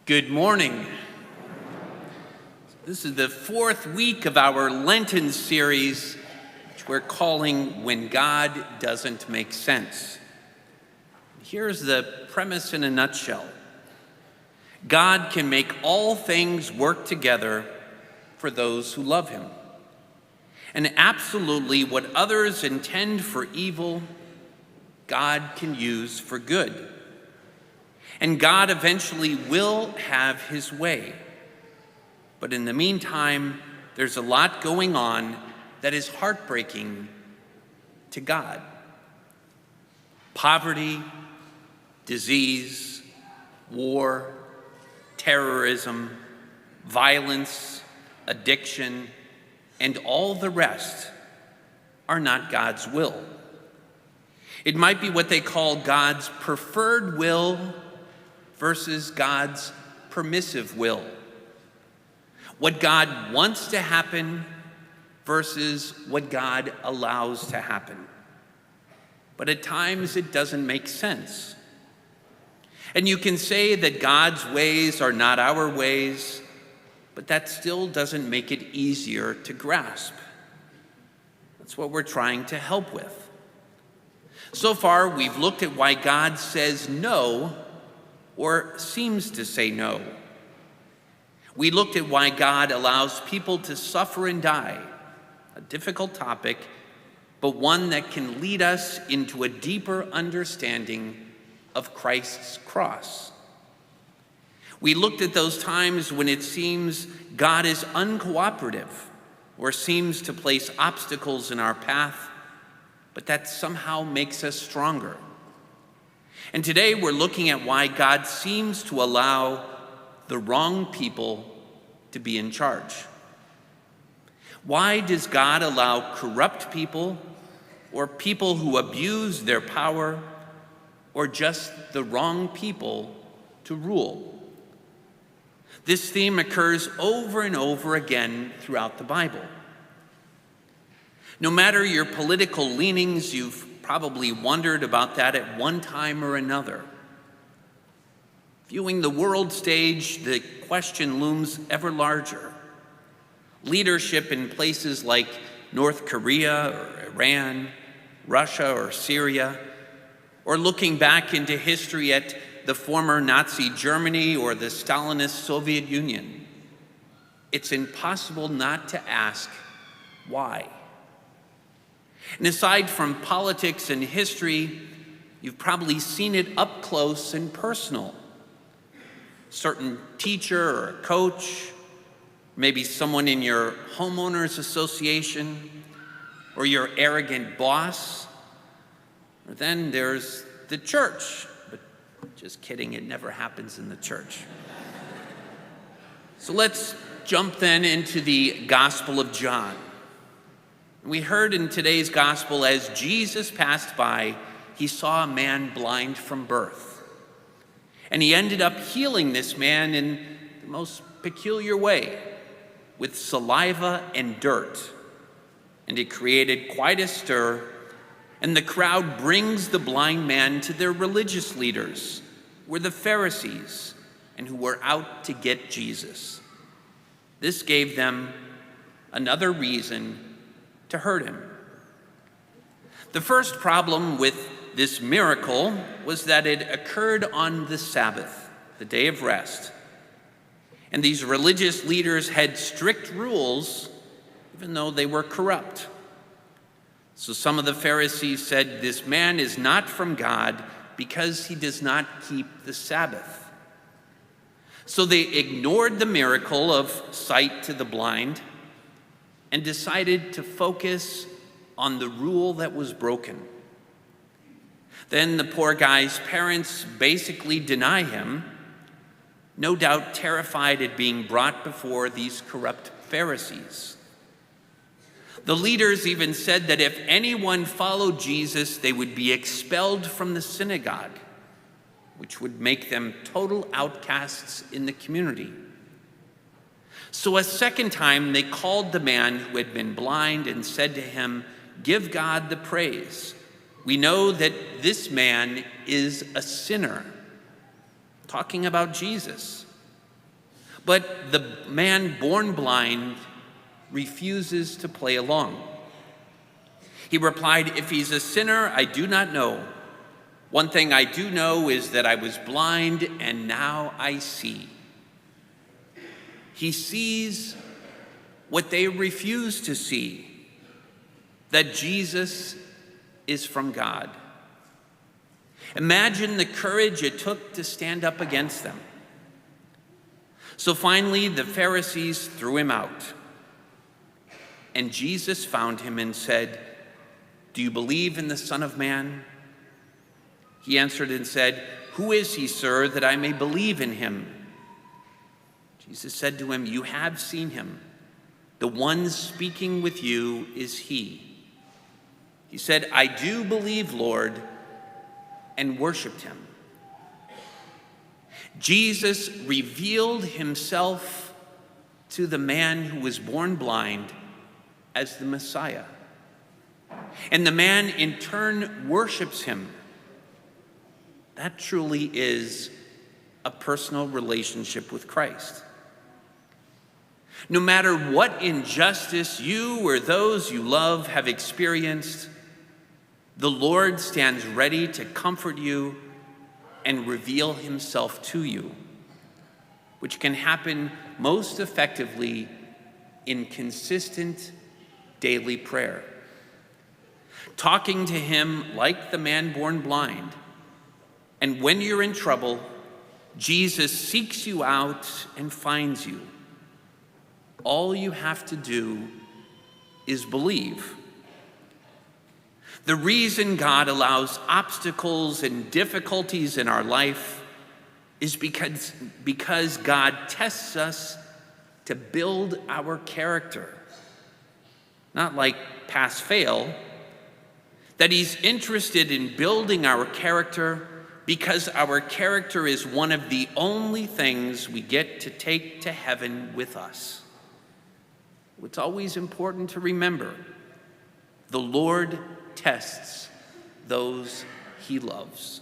Good morning. This is the fourth week of our Lenten series, which we're calling When God Doesn't Make Sense. Here's the premise in a nutshell. God can make all things work together for those who love him. And absolutely what others intend for evil, God can use for good. And God eventually will have his way. But in the meantime, there's a lot going on that is heartbreaking to God. Poverty, disease, war, terrorism, violence, addiction, and all the rest are not God's will. It might be what they call God's preferred will versus God's permissive will. What God wants to happen versus what God allows to happen. But at times it doesn't make sense. And you can say that God's ways are not our ways, but that still doesn't make it easier to grasp. That's what we're trying to help with. So far, we've looked at why God says no, or seems to say no. We looked at why God allows people to suffer and die, a difficult topic, but one that can lead us into a deeper understanding of Christ's cross. We looked at those times when it seems God is uncooperative or seems to place obstacles in our path, but that somehow makes us stronger. And today we're looking at why God seems to allow the wrong people to be in charge. Why does God allow corrupt people or people who abuse their power or just the wrong people to rule? This theme occurs over and over again throughout the Bible. No matter your political leanings, you've probably wondered about that at one time or another. Viewing the world stage, the question looms ever larger. Leadership in places like North Korea or Iran, Russia or Syria, or looking back into history at the former Nazi Germany or the Stalinist Soviet Union. It's impossible not to ask why. And aside from politics and history, you've probably seen it up close and personal. A certain teacher or a coach, maybe someone in your homeowners association, or your arrogant boss. Or then there's the church. But just kidding, it never happens in the church. So let's jump then into the Gospel of John. We heard in today's gospel, as Jesus passed by, he saw a man blind from birth. And he ended up healing this man in the most peculiar way, with saliva and dirt. And it created quite a stir, and the crowd brings the blind man to their religious leaders, who were the Pharisees, and who were out to get Jesus. This gave them another reason to hurt him. The first problem with this miracle was that it occurred on the Sabbath, the day of rest. And these religious leaders had strict rules, even though they were corrupt. So some of the Pharisees said, "This man is not from God because he does not keep the Sabbath." So they ignored the miracle of sight to the blind and decided to focus on the rule that was broken. Then the poor guy's parents basically deny him, no doubt terrified at being brought before these corrupt Pharisees. The leaders even said that if anyone followed Jesus, they would be expelled from the synagogue, which would make them total outcasts in the community. So a second time they called the man who had been blind and said to him, "Give God the praise. We know that this man is a sinner." Talking about Jesus. But the man born blind refuses to play along. He replied, "If he's a sinner, I do not know. One thing I do know is that I was blind and now I see." He sees what they refuse to see, that Jesus is from God. Imagine the courage it took to stand up against them. So finally, the Pharisees threw him out. And Jesus found him and said, "Do you believe in the Son of Man?" He answered and said, "Who is he, sir, that I may believe in him?" Jesus said to him, "You have seen him. The one speaking with you is he." He said, "I do believe, Lord," and worshiped him. Jesus revealed himself to the man who was born blind as the Messiah. And the man in turn worships him. That truly is a personal relationship with Christ. No matter what injustice you or those you love have experienced, the Lord stands ready to comfort you and reveal himself to you, which can happen most effectively in consistent daily prayer. Talking to him like the man born blind. And when you're in trouble, Jesus seeks you out and finds you. All you have to do is believe. The reason God allows obstacles and difficulties in our life is because God tests us to build our character. Not like pass-fail, that he's interested in building our character because our character is one of the only things we get to take to heaven with us. It's always important to remember, the Lord tests those he loves.